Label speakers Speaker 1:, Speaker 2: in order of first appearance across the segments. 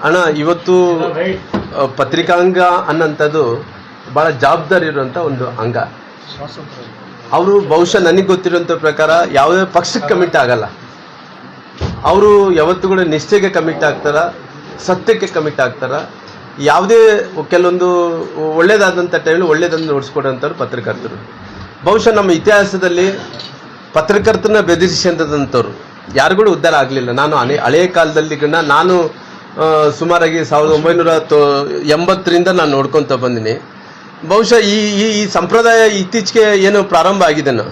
Speaker 1: ಅಣ್ಣ, ಇವತ್ತು ಪತ್ರಿಕಾಂಗ ಅನ್ನೋಂಥದ್ದು ಭಾಳ ಜವಾಬ್ದಾರಿ ಇರುವಂಥ ಒಂದು ಅಂಗ. ಅವರು ಬಹುಶಃ ನನಗೆ ಗೊತ್ತಿರೋಂಥ ಪ್ರಕಾರ ಯಾವುದೇ ಪಕ್ಷಕ್ಕೆ ಕಮಿಟ್ ಆಗಲ್ಲ. ಅವರು ಯಾವತ್ತೂ ಕೂಡ ನಿಷ್ಠೆಗೆ ಕಮಿಟ್ ಆಗ್ತಾರ, ಸತ್ಯಕ್ಕೆ ಕಮಿಟ್ ಆಗ್ತಾರ. ಯಾವುದೇ ಕೆಲವೊಂದು ಒಳ್ಳೇದಾದಂಥ ಟೈಮಲ್ಲಿ ಒಳ್ಳೇದನ್ನು ನೋಡಿಸ್ಕೊಡೋಂಥವ್ರು ಪತ್ರಕರ್ತರು. ಬಹುಶಃ ನಮ್ಮ ಇತಿಹಾಸದಲ್ಲಿ ಪತ್ರಕರ್ತನ ಬೆದರಿಸಿದಂಥವ್ರು ಯಾರಿಗೂ ಉದ್ಧಾರ ಆಗಲಿಲ್ಲ. ನಾನು ಹಳೆಯ ಕಾಲದಲ್ಲಿ ನಾನು ಸುಮಾರಾಗಿ 1980ರಿಂದ ನಾನು ನೋಡ್ಕೊತ ಬಂದಿನಿ. ಬಹುಶಃ ಈ ಸಂಪ್ರದಾಯ ಇತ್ತೀಚೆಗೆ ಏನು ಪ್ರಾರಂಭ ಆಗಿದೆನೋ,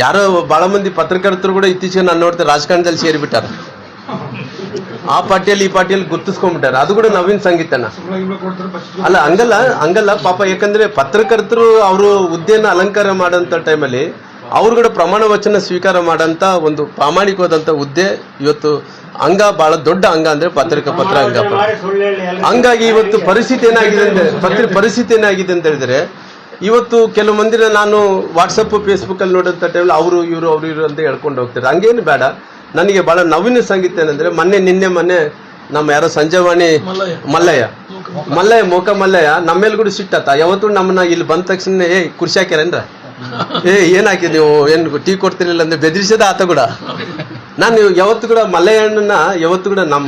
Speaker 1: ಯಾರೋ ಭಾಳ ಮಂದಿ ಪತ್ರಕರ್ತರು ಕೂಡ ಇತ್ತೀಚೆಗೆ ನಾನು ನೋಡ್ತಾರೆ ರಾಜಕಾರಣದಲ್ಲಿ ಸೇರಿಬಿಟ್ಟಾರ. ಆ ಪಾರ್ಟಿಯಲ್ಲಿ ಈ ಪಾರ್ಟಿಯಲ್ಲಿ ಗುರ್ತಿಸ್ಕೊಂಡ್ಬಿಟ್ಟಾರೆ. ಅದು ಕೂಡ ನವೀನ್ ಸಂಗೀತನ ಅಲ್ಲ, ಹಂಗಲ್ಲ ಪಾಪ. ಯಾಕಂದ್ರೆ ಪತ್ರಕರ್ತರು ಅವರು ಹುದ್ದೆಯನ್ನು ಅಲಂಕಾರ ಮಾಡೋಂಥ ಟೈಮಲ್ಲಿ ಅವ್ರು ಕೂಡ ಪ್ರಮಾಣ ವಚನ ಸ್ವೀಕಾರ ಮಾಡೋಂಥ ಒಂದು ಪ್ರಾಮಾಣಿಕವಾದಂಥ ಹುದ್ದೆ ಇವತ್ತು ಅಂಗ, ಬಹಳ ದೊಡ್ಡ ಅಂಗ ಅಂದ್ರೆ ಪತ್ರ ಅಂಗ. ಹಂಗಾಗಿ ಇವತ್ತು ಪರಿಸ್ಥಿತಿ ಏನಾಗಿದೆ ಅಂತ ಹೇಳಿದ್ರೆ, ಇವತ್ತು ಕೆಲವು ಮಂದಿನ ನಾನು ವಾಟ್ಸಪ್ ಫೇಸ್ಬುಕ್ ಅಲ್ಲಿ ನೋಡೋಂಥ ಟೈಮಲ್ಲಿ ಅವರು ಇವರು ಅಂತ ಹೇಳ್ಕೊಂಡು ಹೋಗ್ತಾರೆ. ಹಂಗೇನು ಬೇಡ. ನನಗೆ ಬಹಳ ನವೀನ ಸಂಗೀತ ಏನಂದ್ರೆ, ಮೊನ್ನೆ ನಮ್ಮ ಯಾರೋ ಸಂಜಯವಾಣಿ ಮಲ್ಲಯ್ಯ ಮೋಕ ಮಲ್ಲಯ್ಯ ನಮ್ಮೇಲೆ ಕೂಡ ಸಿಟ್ಟಾತ. ಯಾವತ್ತು ನಮ್ಮನ್ನ ಇಲ್ಲಿ ಬಂದ ತಕ್ಷಣ ಕುರ್ಸಿ ಹಾಕ್ಯಾರೇನ್ರ, ಏನ್ ಹಾಕಿ ನೀವು ಏನು ಟೀ ಕೊಡ್ತಿರ್ಲಿಲ್ಲ ಅಂದ್ರೆ ಬೆದರಿಸದ ಆತ ಕೂಡ. ನಾನು ಯಾವತ್ತು ಕೂಡ ಮಲ್ಲಯ್ಯನ ಯಾವತ್ತು ಕೂಡ ನಮ್ಮ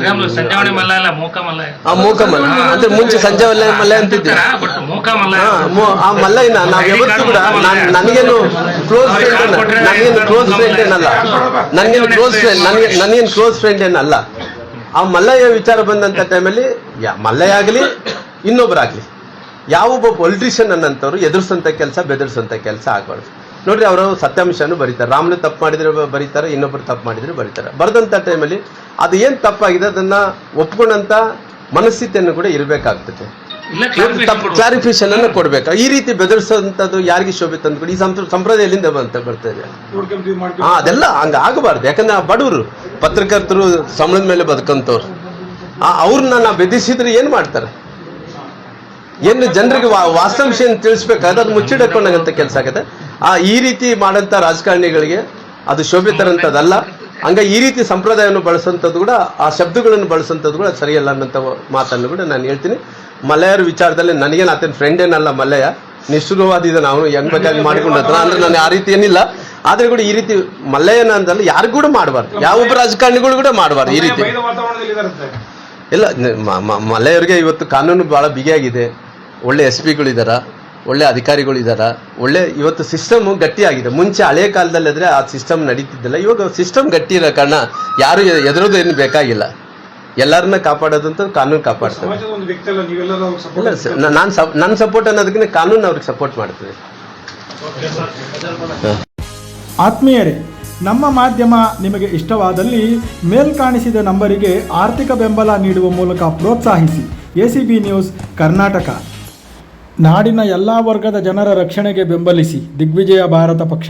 Speaker 1: ಮೋಕ ಮಲ್ಲ ಅಂದ್ರೆ ಮುಂಚೆ ಸಂಜೆ ಮಲ್ಲಯ್ಯ ಅಂತಿದ್ದೆ. ಆ ಮಲ್ಲಯ್ಯನ ನಾವ್ ಯಾವತ್ತು ಕೂಡ ನನಗೇನು ಕ್ಲೋಸ್ ಫ್ರೆಂಡ್ ಏನಲ್ಲ, ನನಗೇನು ಕ್ಲೋಸ್ ಫ್ರೆಂಡ್ ಏನಲ್ಲ. ಆ ಮಲ್ಲಯ್ಯ ವಿಚಾರ ಬಂದಂತ ಟೈಮಲ್ಲಿ ಮಲ್ಲಯ್ಯ ಆಗಲಿ ಇನ್ನೊಬ್ಬರಾಗ್ಲಿ, ಯಾವೊಬ್ಬ ಪೊಲಿಟಿಷಿಯನ್ ಅನ್ನಂಥವ್ರು ಎದುರಿಸಂತ ಕೆಲಸ ಬೆದರಿಸಂತ ಕೆಲಸ ಆಗಬಾರ್ದು. ನೋಡ್ರಿ, ಅವರು ಸತ್ಯಾಂಶನೂ ಬರೀತಾರೆ. ರಾಮನು ತಪ್ಪು ಮಾಡಿದ್ರೆ ಬರೀತಾರೆ, ಇನ್ನೊಬ್ರು ತಪ್ಪು ಮಾಡಿದ್ರೆ ಬರೀತಾರೆ. ಬರೆದಂಥ ಟೈಮಲ್ಲಿ ಅದು ಏನು ತಪ್ಪಾಗಿದೆ ಅದನ್ನ ಒಪ್ಕೊಂಡಂತ ಮನಸ್ಥಿತಿಯನ್ನು ಕೂಡ ಇರಬೇಕಾಗ್ತದೆ. ಕ್ಲಾರಿಫಿಕೇಶನ್ ಅನ್ನು ಕೊಡ್ಬೇಕು. ಈ ರೀತಿ ಬೆದರಿಸೋಂಥದ್ದು ಯಾರಿಗೆ ಶೋಭೆ ತಂದು ಕೂಡ ಈ ಸಂಪ್ರದಾಯ ಎಲ್ಲಿಂದ ಬರ್ತದೆ? ಅದೆಲ್ಲ ಹಂಗ ಆಗಬಾರ್ದು. ಯಾಕಂದ್ರೆ ಆ ಬಡವರು ಪತ್ರಕರ್ತರು ಸಂಬಳದ ಮೇಲೆ ಬದುಕಂತವ್ರು, ಅವ್ರನ್ನ ನಾವು ಬೆದರಿಸಿದ್ರೆ ಏನ್ ಮಾಡ್ತಾರೆ? ಏನು ಜನರಿಗೆ ವಾಸ್ತವಾಂಶ ತಿಳಿಸ್ಬೇಕಾದ್ರೆ ಅದು ಮುಚ್ಚಿಡಕೊಂಡಂತ ಕೆಲಸ ಆಗುತ್ತೆ. ಈ ರೀತಿ ಮಾಡಂತ ರಾಜಕಾರಣಿಗಳಿಗೆ ಅದು ಶೋಭೆ ತರಂತದಲ್ಲ. ಹಂಗ ಈ ರೀತಿ ಸಂಪ್ರದಾಯವನ್ನು ಬಳಸಂಥದ್ದು ಕೂಡ, ಆ ಶಬ್ದಗಳನ್ನು ಬಳಸಂಥದ್ದು ಕೂಡ ಸರಿಯಲ್ಲ ಅನ್ನೋಂಥ ಮಾತನ್ನು ಕೂಡ ನಾನು ಹೇಳ್ತೀನಿ. ಮಲ್ಲಯ್ಯರ ವಿಚಾರದಲ್ಲಿ ನನಗೇನು ಆತನ ಫ್ರೆಂಡ್ ಏನಲ್ಲ ಮಲ್ಲಯ್ಯ, ನಿಷ್ಠುರವಾದಿದ ನಾವು ಹೆಂಗ್ ಬೇಕಾಗಿ ಮಾಡಿಕೊಂಡ ಅಂದ್ರೆ ನಾನು ಆ ರೀತಿ ಏನಿಲ್ಲ. ಆದ್ರೆ ಕೂಡ ಈ ರೀತಿ ಮಲ್ಲಯ್ಯನ ಅಂತಲ್ಲ ಯಾರಿಗೂ ಕೂಡ ಮಾಡಬಾರ್ದು, ಯಾವೊಬ್ಬ ರಾಜಕಾರಣಿಗಳು ಕೂಡ ಮಾಡಬಾರ್ದು ಈ ರೀತಿ. ಇಲ್ಲ, ಮಲ್ಲಯ್ಯರಿಗೆ ಇವತ್ತು ಕಾನೂನು ಬಹಳ ಬಿಗಿಯಾಗಿದೆ. ಒಳ್ಳೆ SP ಗಳಿದಾರ, ಒಳ್ಳೆ ಅಧಿಕಾರಿಗಳಿದಾರ, ಒಳ್ಳೆ ಇವತ್ತು ಸಿಸ್ಟಮ್ ಗಟ್ಟಿಯಾಗಿದೆ. ಮುಂಚೆ ಹಳೆಯ ಕಾಲದಲ್ಲಿ ಆದ್ರೆ ಆ ಸಿಸ್ಟಮ್ ನಡೀತಿದ್ದಿಲ್ಲ. ಇವಾಗ ಸಿಸ್ಟಮ್ ಗಟ್ಟಿ ಇರೋ ಕಾರಣ ಯಾರು ಎದುರೋದು ಏನು ಬೇಕಾಗಿಲ್ಲ. ಎಲ್ಲರನ್ನ ಕಾಪಾಡೋದಂತ ಕಾನೂನು ಕಾಪಾಡ್ತದೆ. ನನ್ನ ಸಪೋರ್ಟ್ ಅನ್ನೋದಕ್ಕಿಂತ ಕಾನೂನು ಅವ್ರಿಗೆ ಸಪೋರ್ಟ್ ಮಾಡ್ತದೆ.
Speaker 2: ಆತ್ಮೀಯರೇ, ನಮ್ಮ ಮಾಧ್ಯಮ ನಿಮಗೆ ಇಷ್ಟವಾದಲ್ಲಿ ಮೇಲ್ಕಾಣಿಸಿದ ನಂಬರಿಗೆ ಆರ್ಥಿಕ ಬೆಂಬಲ ನೀಡುವ ಮೂಲಕ ಪ್ರೋತ್ಸಾಹಿಸಿ. ACB news Karnataka. ನಾಡಿನ ಎಲ್ಲ ವರ್ಗದ ಜನರ ರಕ್ಷಣೆಗೆ ಬೆಂಬಲಿಸಿ. ದಿಗ್ವಿಜಯ ಭಾರತ ಪಕ್ಷ.